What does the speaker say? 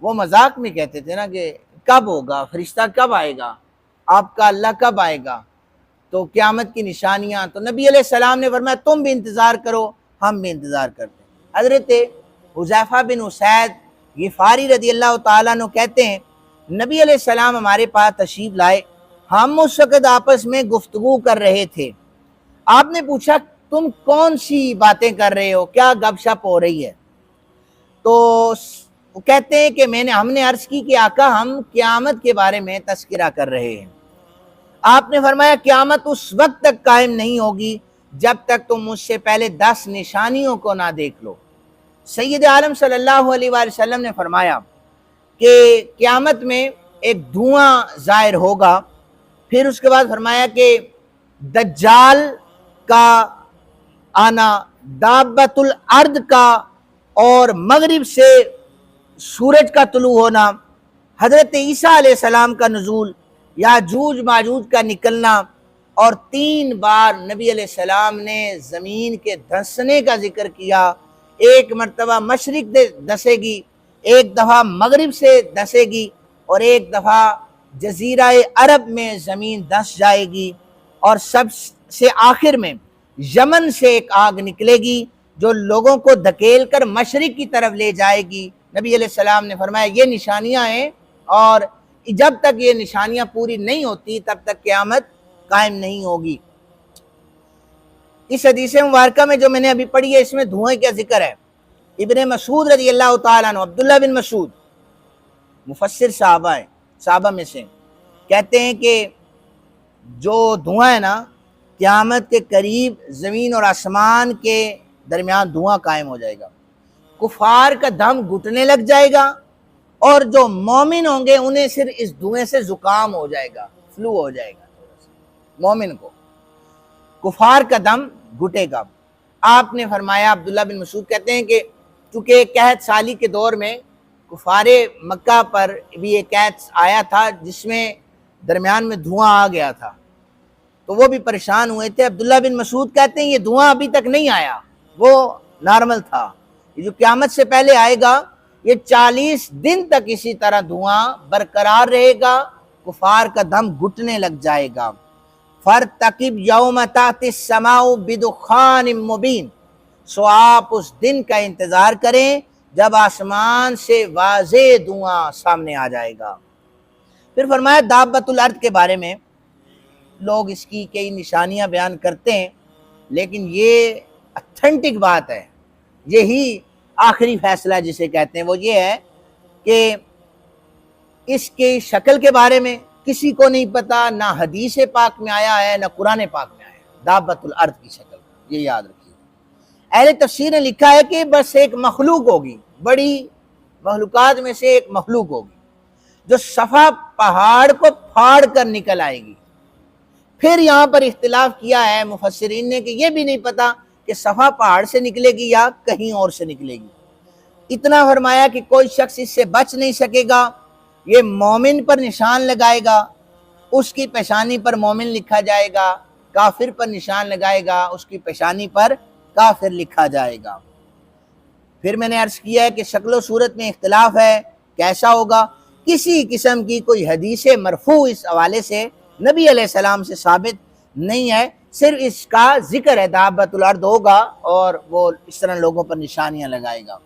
وہ مذاق میں کہتے تھے نا کہ کب ہوگا، فرشتہ کب آئے گا، آپ کا اللہ کب آئے گا، تو قیامت کی نشانیاں. تو نبی علیہ السلام نے فرمایا تم بھی انتظار کرو، ہم بھی انتظار کرتے ہیں. حضرت حذیفہ بن اسید غفاری رضی اللہ تعالیٰ عنہ کہتے ہیں نبی علیہ السلام ہمارے پاس تشریف لائے، ہم اس وقت آپس میں گفتگو کر رہے تھے. آپ نے پوچھا تم کون سی باتیں کر رہے ہو، کیا گپ شپ ہو رہی ہے؟ تو وہ کہتے ہیں کہ ہم نے عرض کی کہ آقا ہم قیامت کے بارے میں تذکرہ کر رہے ہیں. آپ نے فرمایا قیامت اس وقت تک قائم نہیں ہوگی جب تک تم مجھ سے پہلے 10 نشانیوں کو نہ دیکھ لو. سید عالم صلی اللہ علیہ وآلہ وسلم نے فرمایا کہ قیامت میں ایک دھواں ظاہر ہوگا. پھر اس کے بعد فرمایا کہ دجال کا آنا، دابت الارض کا، اور مغرب سے سورج کا طلوع ہونا، حضرت عیسیٰ علیہ السلام کا نزول، یاجوج ماجوج کا نکلنا، اور 3 بار نبی علیہ السلام نے زمین کے دھنسنے کا ذکر کیا. ایک مرتبہ مشرق سے دھسے گی، ایک دفعہ مغرب سے دھسے گی، اور ایک دفعہ جزیرہ عرب میں زمین دھس جائے گی، اور سب سے آخر میں یمن سے ایک آگ نکلے گی جو لوگوں کو دھکیل کر مشرق کی طرف لے جائے گی. نبی علیہ السلام نے فرمایا یہ نشانیاں ہیں، اور جب تک یہ نشانیاں پوری نہیں ہوتی تب تک قیامت قائم نہیں ہوگی. اس حدیث مبارکہ میں جو میں نے ابھی پڑھی ہے اس میں دھوئیں کا ذکر ہے. ابن مسعود رضی اللہ تعالیٰ عنہ، عبداللہ بن مسعود مفسر صحابہ ہیں، صحابہ میں سے، کہتے ہیں کہ جو دھواں ہے نا، قیامت کے قریب زمین اور آسمان کے درمیان دھواں قائم ہو جائے گا، کفار کا دم گھٹنے لگ جائے گا، اور جو مومن ہوں گے انہیں صرف اس دھوئیں سے زکام ہو جائے گا، فلو ہو جائے گا مومن کو، کفار کا دم گھٹے گا. آپ نے فرمایا، عبداللہ بن مسعود کہتے ہیں کہ چونکہ قحط سالی کے دور میں کفار مکہ پر بھی ایک قحط آیا تھا جس میں درمیان میں دھواں آ گیا تھا، تو وہ بھی پریشان ہوئے تھے. عبداللہ بن مسعود کہتے ہیں یہ دھواں ابھی تک نہیں آیا، وہ نارمل تھا. یہ جو قیامت سے پہلے آئے گا یہ 40 دن تک اسی طرح دھواں برقرار رہے گا، کفار کا دم گھٹنے لگ جائے گا. فَارْتَقِبْ يَوْمَ تَأْتِي السَّمَاءُ بِدُخَانٍ مُبِينٍ، سو آپ اس دن کا انتظار کریں جب آسمان سے واضح دھواں سامنے آ جائے گا. پھر فرمایا دابت الارض کے بارے میں لوگ اس کی کئی نشانیاں بیان کرتے ہیں، لیکن یہ اتھینٹک بات ہے، یہی آخری فیصلہ جسے کہتے ہیں وہ یہ ہے کہ اس کی شکل کے بارے میں کسی کو نہیں پتا، نہ حدیث پاک میں آیا ہے نہ قرآن پاک میں آیا ہے دابت الارض کی شکل، یہ یاد رکھیے. اہل تفسیر نے لکھا ہے کہ بس ایک مخلوق ہوگی، بڑی مخلوقات میں سے ایک مخلوق ہوگی جو صفا پہاڑ کو پھاڑ کر نکل آئے گی. پھر یہاں پر اختلاف کیا ہے مفسرین نے کہ یہ بھی نہیں پتا کہ صفا پہاڑ سے نکلے گی یا کہیں اور سے نکلے گی. اتنا فرمایا کہ کوئی شخص اس سے بچ نہیں سکے گا، یہ مومن پر نشان لگائے گا، اس کی پیشانی پر مومن لکھا جائے گا، کافر پر نشان لگائے گا، اس کی پیشانی پر کافر لکھا جائے گا. پھر میں نے عرض کیا ہے کہ شکل و صورت میں اختلاف ہے، کیسا ہوگا؟ کسی قسم کی کوئی حدیث مرفوع اس حوالے سے نبی علیہ السلام سے ثابت نہیں ہے، صرف اس کا ذکر ہے دابت الارض ہوگا اور وہ اس طرح لوگوں پر نشانیاں لگائے گا.